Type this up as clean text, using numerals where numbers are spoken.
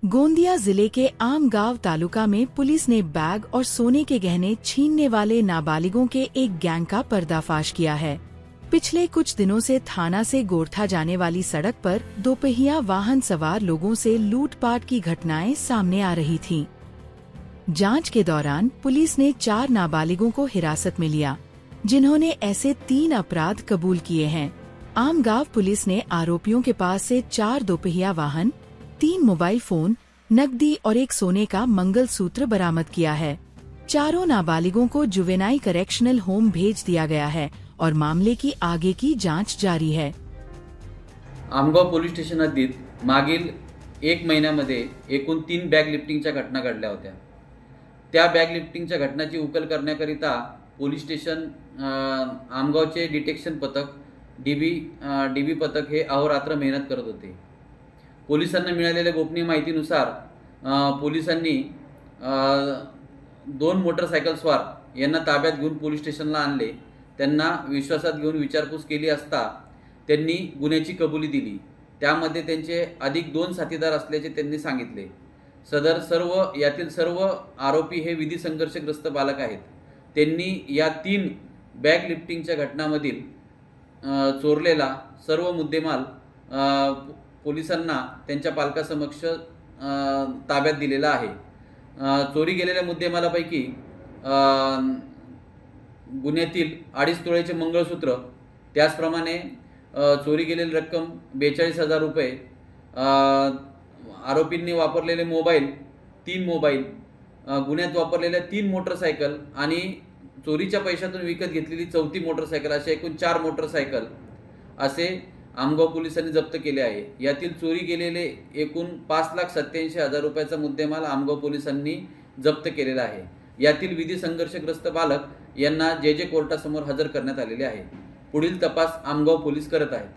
गोंदिया जिले के आमगांव तालुका में पुलिस ने बैग और सोने के गहने छीनने वाले नाबालिगों के एक गैंग का पर्दाफाश किया है। पिछले कुछ दिनों से थाना से गोरथा जाने वाली सड़क पर दोपहिया वाहन सवार लोगों से लूटपाट की घटनाएं सामने आ रही थीं। जांच के दौरान पुलिस ने 4 नाबालिगों को हिरासत में लिया, जिन्होंने ऐसे 3 अपराध कबूल किए हैं। आमगांव पुलिस ने आरोपियों के पास से 4 दोपहिया वाहन, 3 मोबाइल फोन, नकदी और एक सोने का मंगलसूत्र बरामद किया है। चारों नाबालिगों को जुवेनाइल करेक्शनल होम भेज दिया गया है और मामले की आगे की जांच जारी है। आमगाव पोलीस स्टेशन हद्दीत मागील 1 महिन्यामध्ये एकूण 3 बॅग लिफ्टिंगच्या घटना घडल्या होत्या। त्या बॅग लिफ्टिंगच्या घटनाची उकल करण्याकरिता पोलीस स्टेशन आमगावचे डिटेक्शन पथक डीबी पथक हे अहोरात्र मेहनत करत होते। पोलिसांना मिळालेल्या गोपनीय माहितीनुसार पोलिसांनी 2 मोटरसायकल स्वार यांना ताब्यात घेऊन पोलीस स्टेशनला आणले। त्यांना विश्वासात घेऊन विचारपूस केली असता त्यांनी गुन्ह्याची कबुली दिली। त्यामध्ये त्यांचे अधिक 2 साथीदार असल्याचे त्यांनी सांगितले। यातील सर्व आरोपी हे विधी संघर्षग्रस्त बालक आहेत। त्यांनी या 3 बॅग लिफ्टिंगच्या घटनांमधील चोरलेला सर्व मुद्देमाल पोलिसांना त्यांच्या पालकासमक्ष ताब्यात दिलेला आहे। चोरी गेलेल्या मुद्देमालापैकी गुन्ह्यातील 2.5 तोळ्याचे मंगळसूत्र, त्याचप्रमाणे चोरी गेलेली रक्कम 42,000 रुपये, आरोपींनी वापरलेले मोबाईल 3 मोबाईल, गुन्ह्यात वापरलेल्या 3 मोटरसायकल आणि चोरीच्या पैशातून विकत घेतलेली 4थी मोटरसायकल असे एकूण 4 मोटरसायकल असे आमगाव पोलिसांनी जप्त केले आहे। यातील चोरी गेलेले एकूण 5,87,000 रुपयाचा मुद्देमाल आमगाव पोलिसांनी जप्त केलेला आहे। यातील विधी संघर्षग्रस्त बालक यांना जे कोर्टासमोर हजर करण्यात आलेले आहे। पुढील तपास आमगाव पोलीस करत आहेत।